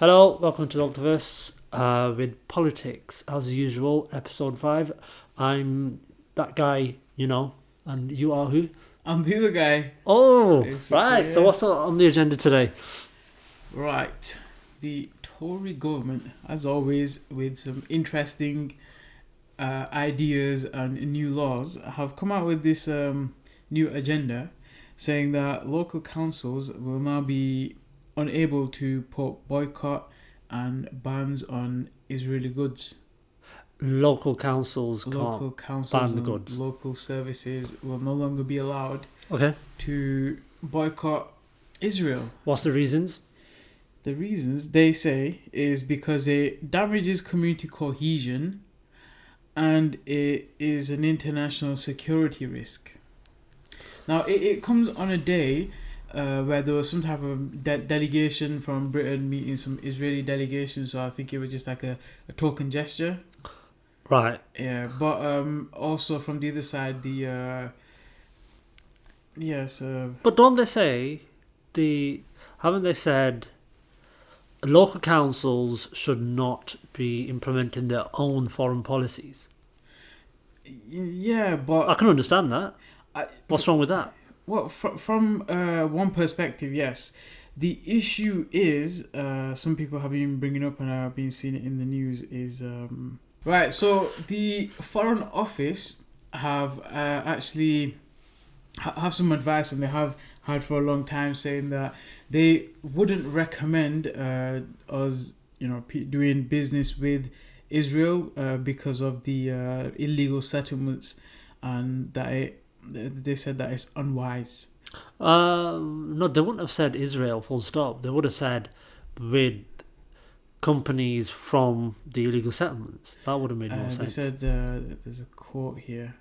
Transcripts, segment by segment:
Hello, welcome to Doctorverse with politics, as usual, episode 5. I'm that guy, and you are who? I'm the other guy. Oh, Basically, right. So what's on the agenda today? Right. The Tory government, as always, with some interesting ideas and new laws, have come out with this new agenda saying that local councils will now be unable to put boycott and bans on Israeli goods. Local councils Local can't councils ban the and goods. local services will no longer be allowed Okay. to boycott Israel. What's the reasons? The reasons, they say, is because it damages community cohesion and it is an international security risk. Now, it comes on a day where there was some type of delegation from Britain meeting some Israeli delegation, so I think it was just like a token gesture. Right. Yeah, but also from the other side, But don't they say, haven't they said local councils should not be implementing their own foreign policies? yeah, but I can understand that. What's wrong with that? well, from one perspective, yes. The issue is, some people have been bringing up and I've been seeing it in the news, is... Right, so the Foreign Office have actually have some advice, and they have had for a long time, saying that they wouldn't recommend us, doing business with Israel because of the illegal settlements, and that they said that it's unwise. No, they wouldn't have said Israel full stop. They would have said with companies from the illegal settlements. That would have made more sense. They said, there's a quote here.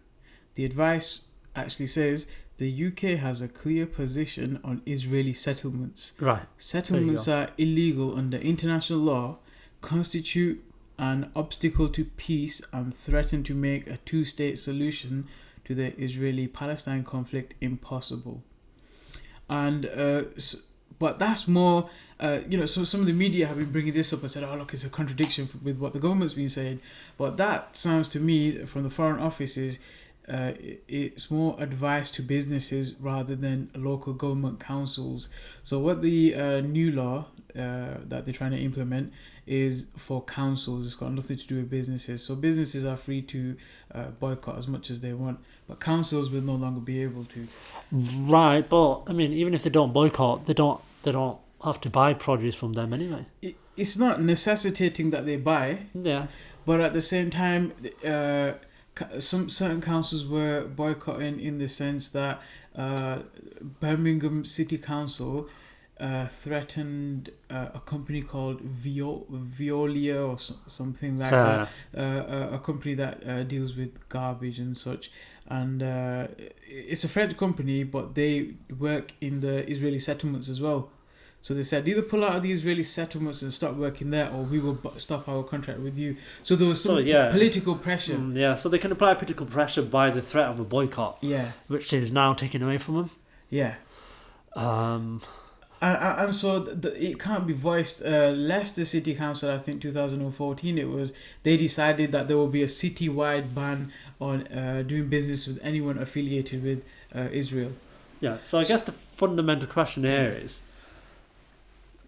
The advice actually says, the UK has a clear position on Israeli settlements. Right. Settlements are illegal under international law, constitute an obstacle to peace, and threaten to make a two-state solution to the Israeli-Palestine conflict impossible. And but that's more, so some of the media have been bringing this up and said, oh look, it's a contradiction with what the government's been saying. But that sounds to me, from the Foreign Office, is it's more advice to businesses rather than local government councils. So what the new law that they're trying to implement is for councils. It's got nothing to do with businesses. So businesses are free to boycott as much as they want, but councils will no longer be able to. Right, but I mean, even if they don't boycott, they don't have to buy produce from them anyway. It's not necessitating that they buy. Yeah. But at the same time, some certain councils were boycotting in the sense that Birmingham City Council threatened a company called Veolia or something like that, a company that deals with garbage and such. And it's a French company, but they work in the Israeli settlements as well. So they said, either pull out of the Israeli settlements and stop working there, or we will stop our contract with you. So there was some political pressure. So they can apply political pressure by the threat of a boycott. Yeah. Which is now taken away from them. Yeah. And so it can't be voiced. Leicester City Council, I think 2014, they decided that there will be a citywide ban on doing business with anyone affiliated with Israel. Yeah, so I guess the fundamental question here is,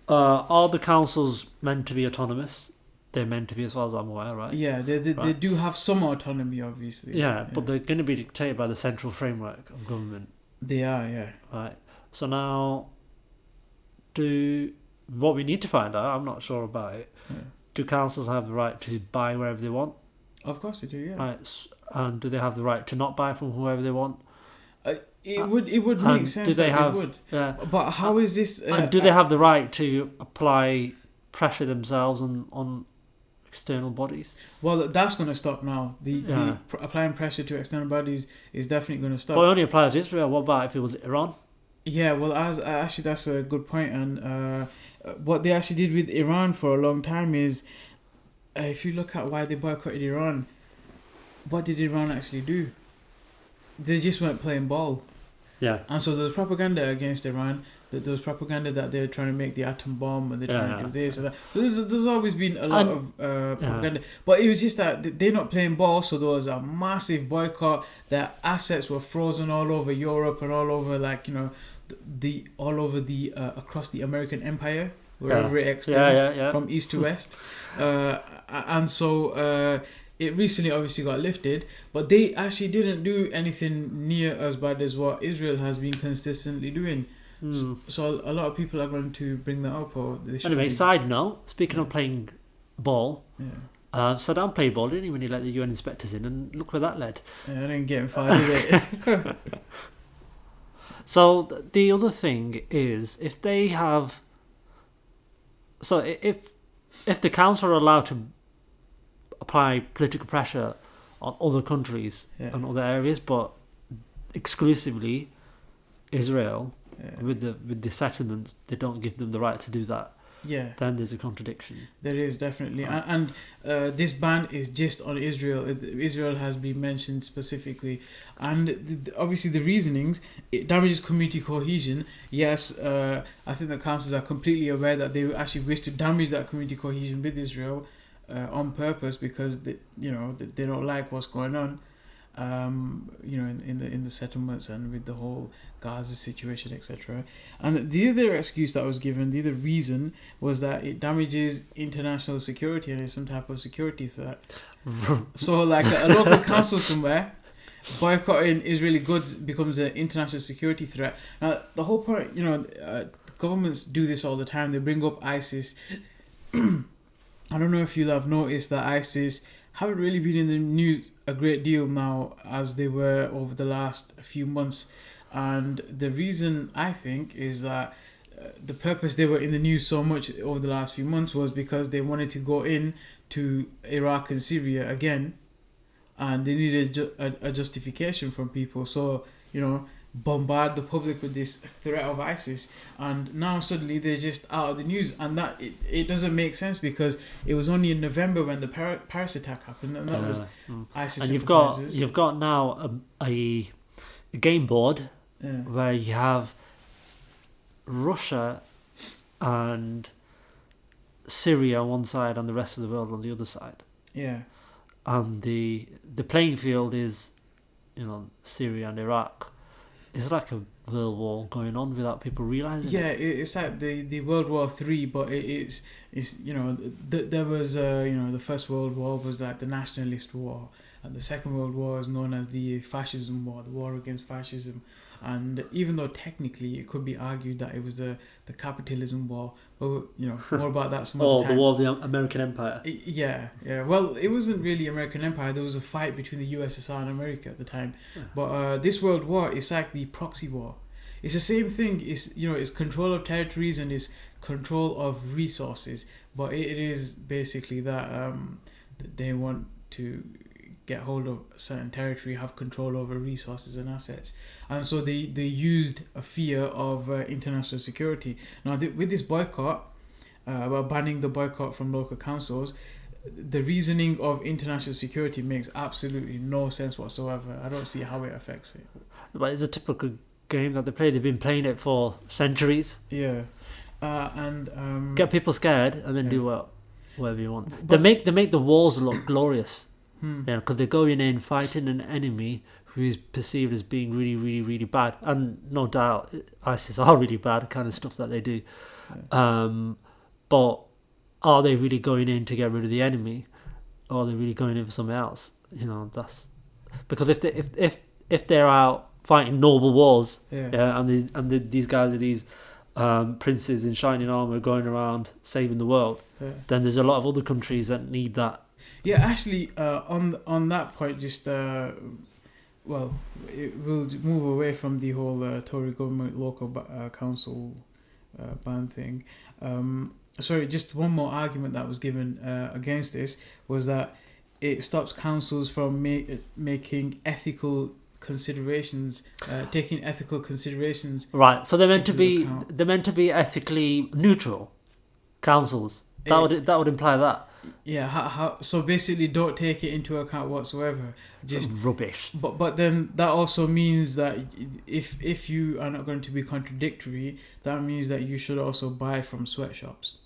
are the councils meant to be autonomous? They're meant to be, as far as I'm aware, right? Yeah, they do have some autonomy, obviously. Yeah, but they're going to be dictated by the central framework of government. They are, yeah. Right. So now, what we need to find out, I'm not sure about it, do councils have the right to buy wherever they want? Of course they do, yeah. Right. And do they have the right to not buy from whoever they want? It would make sense that they would. Yeah. But how is this... and do they have the right to apply pressure themselves on external bodies? Well, that's going to stop now. The applying pressure to external bodies is definitely going to stop. But it only applies to Israel. What about if it was Iran? Yeah, well, actually that's a good point. And what they actually did with Iran for a long time is, if you look at why they boycotted Iran, what did Iran actually do? They just weren't playing ball. Yeah. And so there's propaganda against Iran. There was propaganda that they're trying to make the atom bomb and they're trying to do this and that. There's always been a lot of propaganda. But it was just that they're not playing ball, so there was a massive boycott. Their assets were frozen all over Europe and all over, like, you know, all over the across the American empire, wherever it extends from east to west. And so it recently obviously got lifted, but they actually didn't do anything near as bad as what Israel has been consistently doing. So a lot of people are going to bring that up. Or anyway, side note, speaking of playing ball, Saddam played ball, didn't he, when he let the UN inspectors in, and look where that led. I didn't get him fired, did it? So the other thing is, if they have... So if the council are allowed to apply political pressure on other countries and other areas, but exclusively Israel, with the settlements, they don't give them the right to do that. Then there's a contradiction. There is, definitely. And this ban is just on Israel. Israel has been mentioned specifically. And obviously the reasonings, it damages community cohesion. Yes, I think the councils are completely aware that they actually wish to damage that community cohesion with Israel on purpose, because they don't like what's going on. In the settlements and with the whole Gaza situation, etc. And the other excuse that was given, the other reason, was that it damages international security and is some type of security threat. So, like a local council somewhere boycotting Israeli goods becomes an international security threat. Now, the whole point, governments do this all the time. They bring up ISIS. I don't know if you'll have noticed that ISIS haven't really been in the news a great deal now as they were over the last few months. And the reason, I think, is that the purpose they were in the news so much over the last few months was because they wanted to go in to Iraq and Syria again, and they needed a justification from people. So, bombard the public with this threat of ISIS, and now suddenly they're just out of the news, and that it doesn't make sense, because it was only in November when the Paris attack happened, and that was ISIS. And you've got now a game board where you have Russia and Syria on one side and the rest of the world on the other side. And the playing field is, Syria and Iraq. It's like a world war going on without people realising it. It's like the World War III, but it's there was the First World War was like the nationalist war, and the Second World War is known as the fascism war, the war against fascism. And even though technically it could be argued that it was the capitalism war, but more about that some other time. The war of the American Empire. Well, it wasn't really American Empire. There was a fight between the USSR and America at the time. But this world war is like the proxy war. It's the same thing. It's control of territories and it's control of resources. But it is basically that they want to get hold of a certain territory, have control over resources and assets, and so they used a fear of international security. Now with this boycott, about banning the boycott from local councils, the reasoning of international security makes absolutely no sense whatsoever. I don't see how it affects it. But it's a typical game that they play. They've been playing it for centuries. And get people scared and then do whatever you want. They make the wars look glorious. Because they're going in fighting an enemy who is perceived as being really, really, really bad, and no doubt ISIS are really bad kind of stuff that they do. But are they really going in to get rid of the enemy, or are they really going in for something else? That's because if they're out fighting noble wars, and these guys are these princes in shining armor going around saving the world, then there's a lot of other countries that need that. Actually, on that point, just we'll move away from the whole Tory government local council ban thing. Sorry, just one more argument that was given against this was that it stops councils from making ethical considerations, taking ethical considerations. Right, so they're meant to be ethically neutral councils. That would imply that. Yeah, so basically don't take it into account whatsoever. Just rubbish. But then that also means that if you are not going to be contradictory, that means that you should also buy from sweatshops.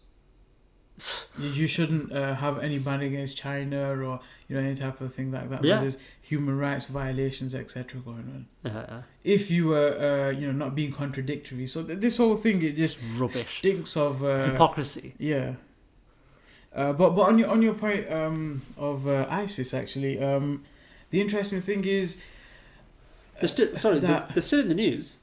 You shouldn't have any ban against China or any type of thing like that. Yeah. Where there's human rights violations, etc. going on. Yeah. If you were not being contradictory, so this whole thing, it just Rubbish. stinks of Hypocrisy. Yeah. But on your point of ISIS, actually, the interesting thing is they're still in the news.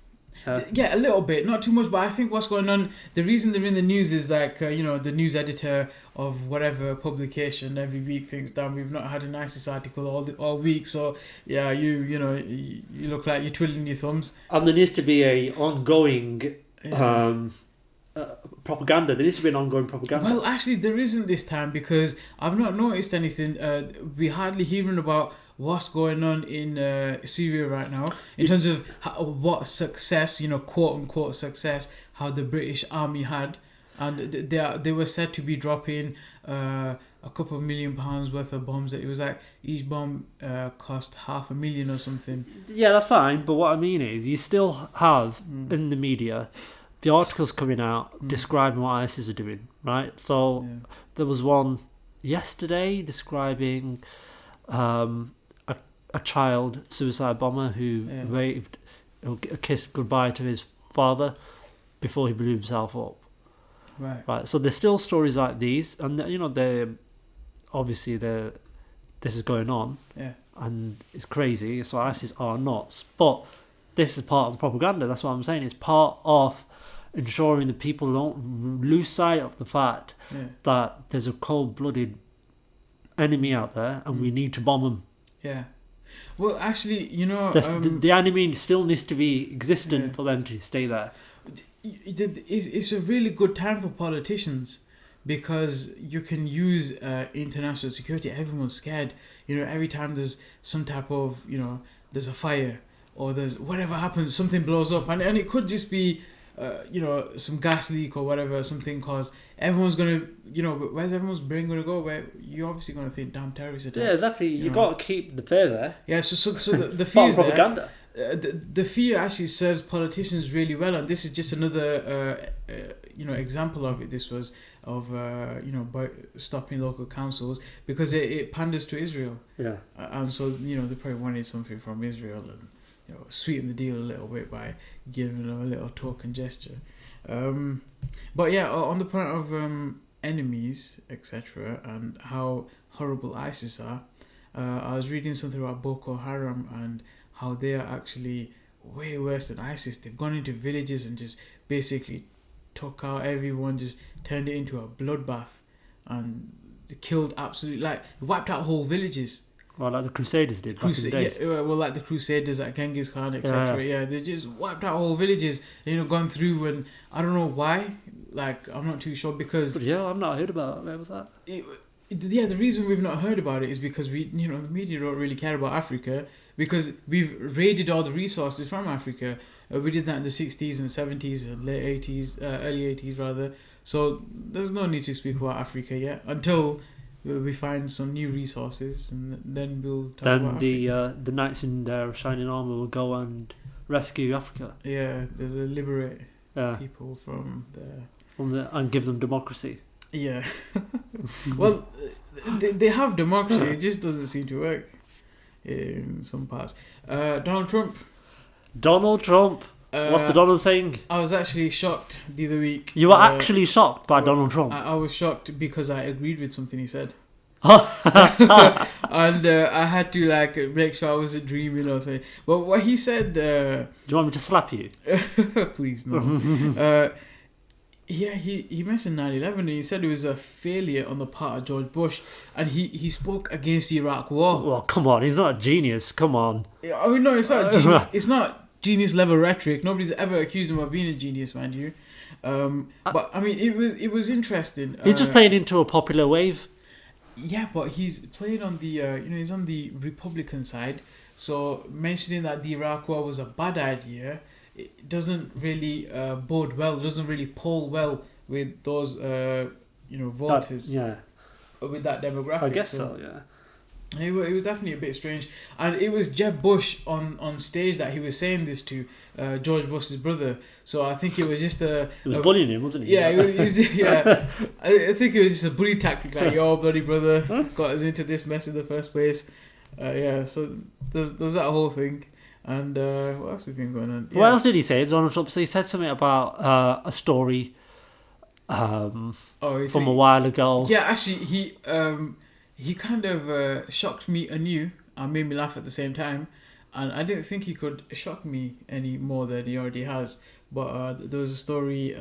Yeah, a little bit, not too much, but I think what's going on, the reason they're in the news is like the news editor of whatever publication every week thinks, damn, we've not had an ISIS article all week, so yeah, you look like you're twiddling your thumbs. And there needs to be a ongoing propaganda. There needs to be an ongoing propaganda. Well, actually, there isn't this time, because I've not noticed anything. We're hardly hearing about what's going on in Syria right now in terms of what success, quote unquote success, how the British army had, and they were said to be dropping a couple of £1 million worth of bombs. It was like each bomb cost $500,000 or something. Yeah, that's fine, but what I mean is you still have in the media the articles coming out describing what ISIS are doing, right? So there was one yesterday describing a child suicide bomber who waved a kiss goodbye to his father before he blew himself up. Right. So there's still stories like these, and they obviously this is going on, and it's crazy. So ISIS are nuts, but this is part of the propaganda. That's what I'm saying. It's part of ensuring that people don't lose sight of the fact that there's a cold-blooded enemy out there, and we need to bomb them. Yeah. Well, actually, the enemy still needs to be existent for them to stay there. It's a really good time for politicians, because you can use international security. Everyone's scared. Every time there's some type of, there's a fire or there's whatever happens, something blows up, and it could just be some gas leak or whatever, something caused. Everyone's gonna, where's everyone's brain gonna go? Where you're obviously gonna think, damn, terrorist attack. Yeah, exactly. You got to keep the fear there. Yeah, so the fear is propaganda. The fear actually serves politicians really well, and this is just another example of it. This was of stopping local councils, because it panders to Israel. Yeah, and so they probably wanted something from Israel and sweeten the deal a little bit by giving them a little token gesture. But yeah, on the point of enemies, etc., and how horrible ISIS are, I was reading something about Boko Haram and how they are actually way worse than ISIS. They've gone into villages and just basically took out everyone, just turned it into a bloodbath, and they killed wiped out whole villages. Well, like the Crusaders did back in the days. Yeah, well, like the Crusaders, like Genghis Khan, etc. Yeah, they just wiped out whole villages. Gone through, and I don't know why. Like, I'm not too sure, because. But yeah, I've not heard about it. Where was that? The reason we've not heard about it is because the media don't really care about Africa, because we've raided all the resources from Africa. We did that in the 60s and 70s and late 80s, early 80s rather. So there's no need to speak about Africa yet until we find some new resources, and then we'll talk about Africa. The knights in their shining armour will go and rescue Africa. Yeah, they'll liberate people from and give them democracy. Yeah. Well, they have democracy, it just doesn't seem to work in some parts. Donald Trump. What's the Donald saying? I was actually shocked the other week. You were actually shocked by Donald Trump? I was shocked because I agreed with something he said. And I had to make sure I wasn't dreaming or something. But what he said... Do you want me to slap you? Please, no. Yeah, he mentioned 9/11, and he said it was a failure on the part of George Bush, and he spoke against the Iraq War. Well, come on, he's not a genius. Come on. I mean, no, it's not genius. It's not genius level rhetoric. Nobody's ever accused him of being a genius, mind you. But I mean, it was interesting. He's just playing into a popular wave. Yeah, but he's playing on the he's on the Republican side. So mentioning that the Iraq War was a bad idea, it doesn't really bode well. It doesn't really poll well with those voters. with that demographic. I guess so, yeah. It was definitely a bit strange, and it was Jeb Bush on stage that he was saying this to, George Bush's brother. So I think it was just He was bullying him, wasn't he? yeah, it was, yeah. I think it was just a bully tactic, like your bloody brother got us into this mess in the first place. Yeah, so there's that whole thing, and what else has been going on? What else did he say? Donald Trump. So he said something about a story from a while ago. Yeah, actually, he kind of shocked me anew and made me laugh at the same time. And I didn't think he could shock me any more than he already has. But there was a story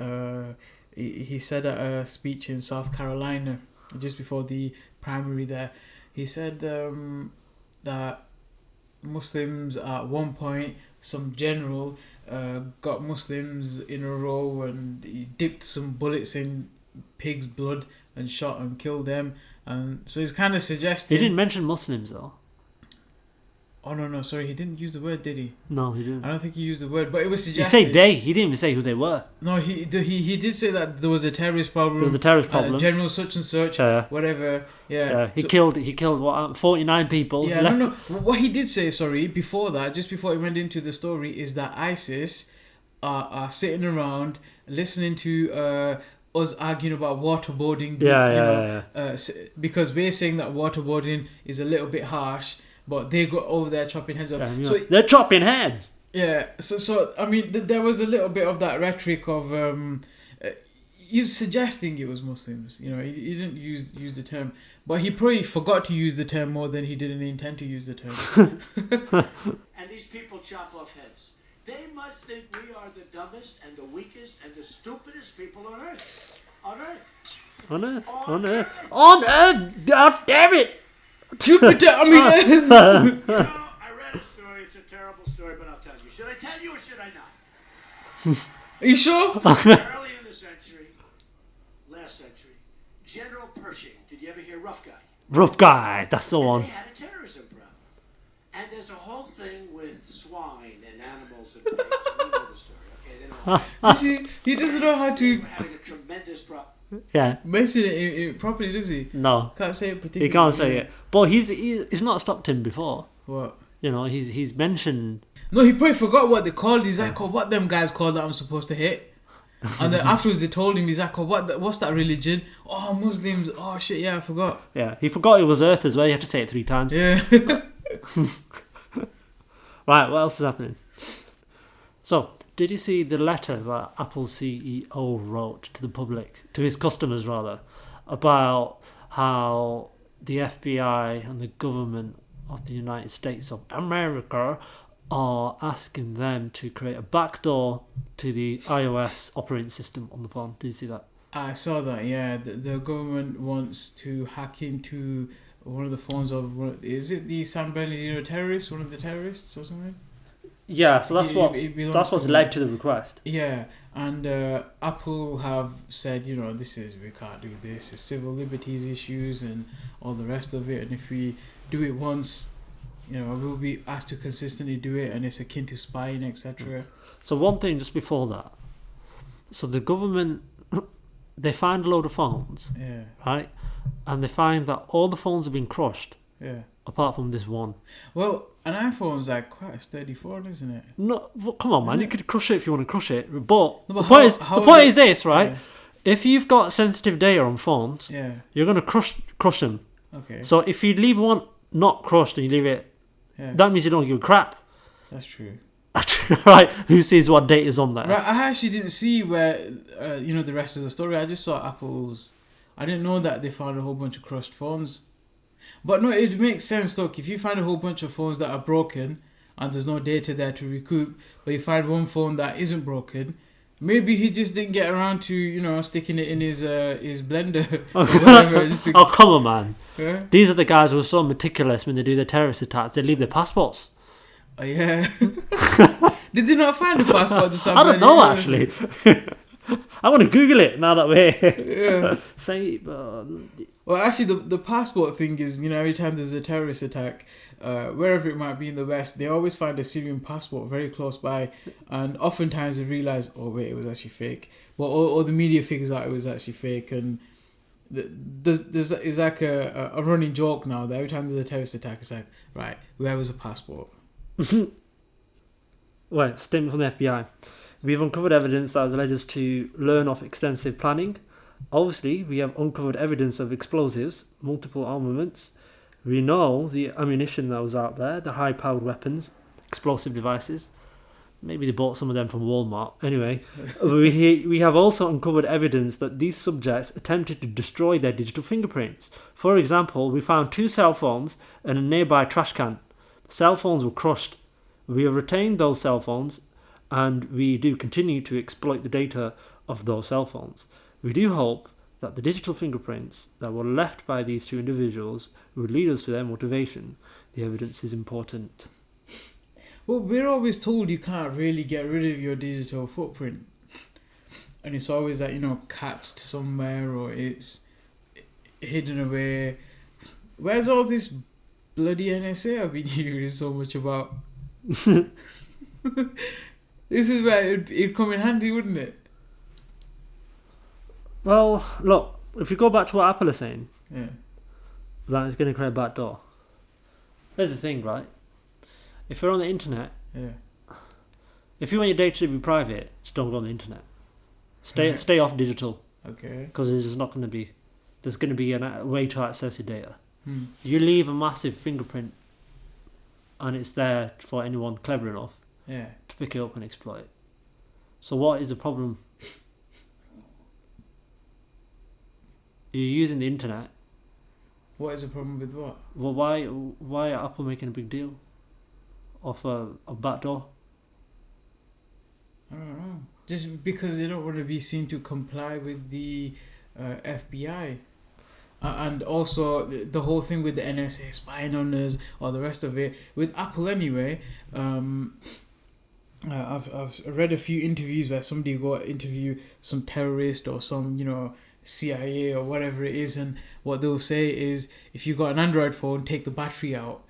he said at a speech in South Carolina just before the primary there. He said that Muslims at one point, some general got Muslims in a row and he dipped some bullets in pigs' blood and shot and killed them. And so he's kind of suggesting... He didn't mention Muslims though. Oh no, sorry, he didn't use the word, did he? No, he didn't. I don't think he used the word, but it was suggested... He said they. He didn't even say who they were. No, he did say that there was a terrorist problem. There was a terrorist problem. General such and such, whatever. Yeah. He killed what, 49 people. Yeah, no. What he did say, sorry, before that, just before he went into the story, is that ISIS are sitting around listening to us arguing about waterboarding. Because we're saying that waterboarding is a little bit harsh, but they go over there chopping heads off. Yeah, so they're chopping heads. Yeah. So I mean, there was a little bit of that rhetoric of he was suggesting it was Muslims. You know, he didn't use the term, but he probably forgot to use the term more than he didn't intend to use the term. And these people chop off heads. They must think we are the dumbest and the weakest and the stupidest people on earth. On earth. On earth! God damn it! Jupiter, I mean... You know, I read a story, it's a terrible story, but I'll tell you. Should I tell you or should I not? Are you sure? Early in the century, last century, General Pershing, did you ever hear Rough Guy? Rough Guy, that's the one. They had a terrorism problem. And there's a whole thing with swine and animals and pigs. You know the story, okay? He doesn't know how They to were having a tremendous problem. Yeah. mention it properly, does he? No. Can't say it particularly. He can't say it. But he's not stopped him before. What? You know, he's mentioned... No, he probably forgot what they called. He's like, oh, what them guys called that I'm supposed to hit? And then afterwards they told him, he's like, oh, what's that religion? Oh, Muslims. Oh, shit, yeah, I forgot. Yeah, he forgot it was Earth as well. You had to say it 3 times. Yeah. Right, what else is happening? So, did you see the letter that Apple CEO wrote to the public, to his customers rather, about how the FBI and the government of the United States of America are asking them to create a backdoor to the iOS operating system on the phone? Did you see that? I saw that, yeah. The government wants to hack into one of the phones of... Is it the San Bernardino terrorist? One of the terrorists or something? Yeah, so that's what's led to the request. Yeah, and Apple have said, you know, we can't do this. It's civil liberties issues and all the rest of it. And if we do it once, you know, we'll be asked to consistently do it, and it's akin to spying, etc. So one thing just before that. So the government, they find a load of phones, Yeah, right? And they find that all the phones have been crushed, yeah. apart from this one. Well, an iPhone's like quite a sturdy phone, isn't it? No, well, come on, man. You could crush it if you want to crush it. But No, but the point is this, right? Yeah. If you've got sensitive data on phones, Yeah. you're going to crush them. Okay. So if you leave one not crushed and you leave it, Yeah. that means you don't give a crap. That's true. Right? Who sees what data's on there? Right, I actually didn't see where, the rest of the story. I just saw Apple's... I didn't know that they found a whole bunch of crushed phones. But no, it makes sense, look. If you find a whole bunch of phones that are broken and there's no data there to recoup, but you find one phone that isn't broken, maybe he just didn't get around to, sticking it in his blender or whatever. Oh, come on, man. Yeah? These are the guys who are so meticulous when they do their terrorist attacks. They leave their passports. Oh, yeah. Did they not find a passport? I don't know, actually. I want to Google it now that we're Yeah. say. Well, actually, the passport thing is, every time there's a terrorist attack, wherever it might be in the West, they always find a Syrian passport very close by, and oftentimes they realise, oh wait, it was actually fake. Well, or the media figures out it was actually fake, and There's like a running joke now that every time there's a terrorist attack, it's like, right, where was the passport? Right, statement from the FBI. We have uncovered evidence that has led us to learn of extensive planning. Obviously, we have uncovered evidence of explosives, multiple armaments. We know the ammunition that was out there, the high-powered weapons, explosive devices. Maybe they bought some of them from Walmart. Anyway, we have also uncovered evidence that these subjects attempted to destroy their digital fingerprints. For example, we found 2 cell phones and a nearby trash can. The cell phones were crushed. We have retained those cell phones, and we do continue to exploit the data of those cell phones. We do hope that the digital fingerprints that were left by these 2 individuals would lead us to their motivation. The evidence is important. Well, we're always told you can't really get rid of your digital footprint. And it's always that, catched somewhere or it's hidden away. Where's all this bloody NSA I've been hearing so much about? This is where it'd come in handy, wouldn't it? Well, look, if you go back to what Apple is saying, Yeah. that is going to create a backdoor. Here's the thing, right? If you're on the internet, Yeah. if you want your data to be private, just don't go on the internet. Stay off digital, Okay. because there's going to be a way to access your data. Hmm. You leave a massive fingerprint, and it's there for anyone clever enough Yeah. to pick it up and exploit it. So what is the problem? You're using the internet. What is the problem with what? Well, why are Apple making a big deal of a backdoor? I don't know. Just because they don't want to be seen to comply with the FBI. And also the whole thing with the NSA spying on us or the rest of it. With Apple anyway, I've read a few interviews where somebody go interview some terrorist or some, CIA or whatever it is, and what they'll say is, if you've got an Android phone, take the battery out.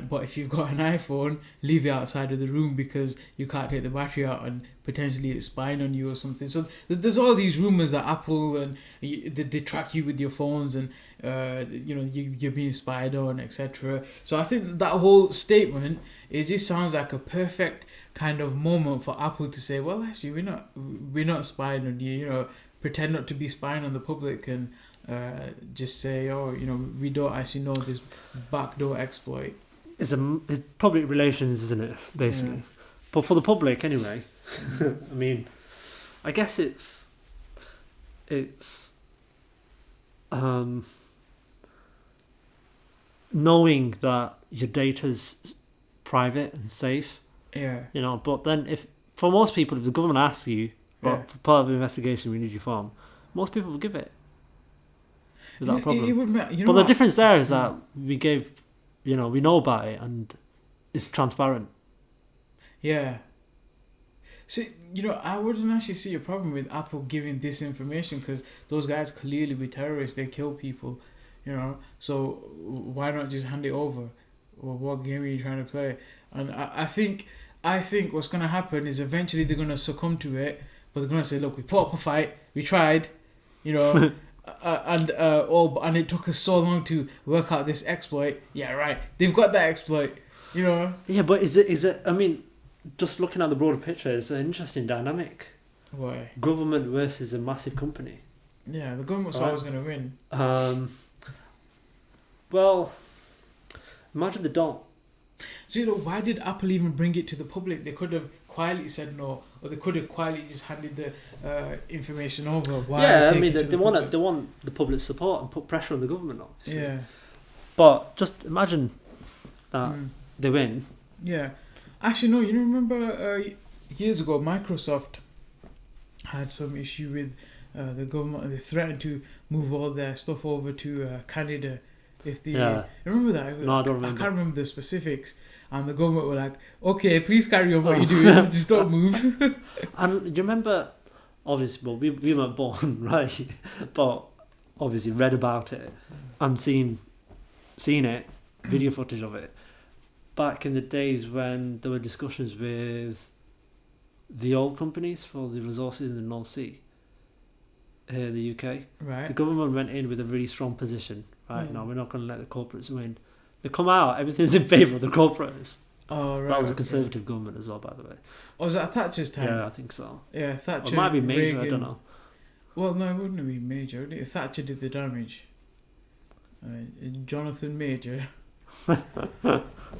But if you've got an iPhone, leave it outside of the room because you can't take the battery out and potentially it's spying on you or something. So there's all these rumors that Apple and they track you with your phones and you're being spied on, etc. So I think that whole statement, it just sounds like a perfect kind of moment for Apple to say, well, actually we're not spying on you. Pretend not to be spying on the public and just say, we don't actually know this backdoor exploit. It's public relations, isn't it, basically? Yeah. But for the public, anyway. I mean, I guess it's knowing that your data's private and safe. Yeah. But then for most people, if the government asks you, for part of the investigation, we need your form, most people will give it without a problem. But the difference there is that we know about it and it's transparent. Yeah. So, I wouldn't actually see a problem with Apple giving this information because those guys clearly be terrorists. They kill people, So why not just hand it over? Or what game are you trying to play? And I think what's going to happen is eventually they're going to succumb to it, but they're going to say, look, we put up a fight, we tried, and it took us so long to work out this exploit. Yeah, right. They've got that exploit, Yeah, but is it? I mean, just looking at the broader picture, it's an interesting dynamic. Why? Government versus a massive company. Yeah, the government's always going to win. Well, imagine they don't. So, why did Apple even bring it to the public? They could have quietly said no, or they could have quietly just handed the information over. Why I mean, they want the public's support and put pressure on the government, obviously. Yeah. But just imagine that they win. Yeah. Actually, no, remember years ago, Microsoft had some issue with the government. They threatened to move all their stuff over to Canada. If the remember that? No, I don't remember. I can't remember the specifics. And the government were like, "Okay, please carry on what you're doing. Just don't move." And do you remember? Obviously, well, we weren't born, right? But obviously, read about it and seen it, video footage of it. Back in the days when there were discussions with the oil companies for the resources in the North Sea, here in the UK. Right. The government went in with a really strong position. Right, no, we're not going to let the corporates win. They come out, everything's in favour of the corporates. Oh, right. That was a Conservative government as well, by the way. Oh, was that Thatcher's time? Yeah, I think so. Yeah, Thatcher. Or it might be Major, Reagan. I don't know. Well, no, it wouldn't be Major. Thatcher did the damage. Jonathan Major.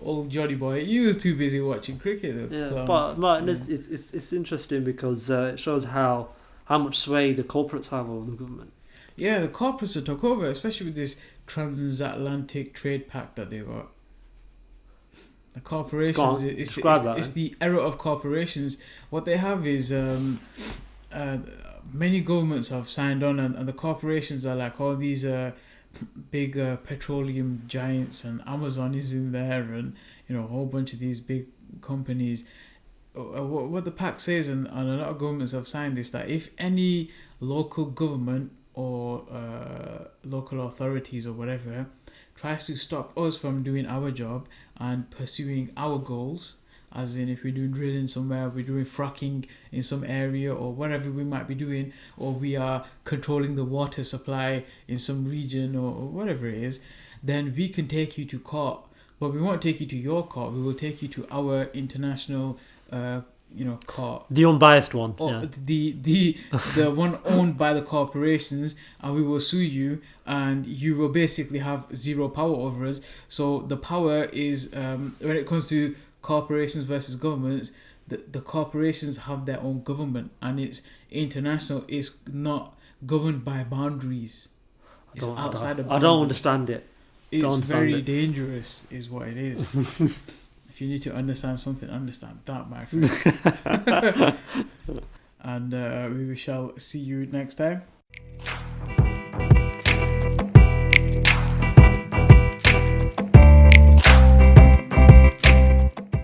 Old Johnny boy. He was too busy watching cricket. Yeah, but it's interesting because it shows how much sway the corporates have over the government. Yeah, the corporates have took over, especially with this transatlantic trade pact that they got. The corporations, it's the era of corporations. What they have is many governments have signed on, and the corporations are like all these big petroleum giants, and Amazon is in there, and a whole bunch of these big companies. What the pact says, and a lot of governments have signed this, that if any local government or local authorities or whatever tries to stop us from doing our job and pursuing our goals, as in if we're doing drilling somewhere, we're doing fracking in some area or whatever we might be doing, or we are controlling the water supply in some region or whatever it is, then we can take you to court. But we won't take you to your court, we will take you to our international court. The unbiased one. Or yeah. the one owned by the corporations, and we will sue you, and you will basically have zero power over us. So the power is, when it comes to corporations versus governments, the corporations have their own government, and it's international. It's not governed by boundaries. It's outside of boundaries. I don't understand it. It's very dangerous, is what it is. If you need to understand something, understand that, my friend. And we shall see you next time.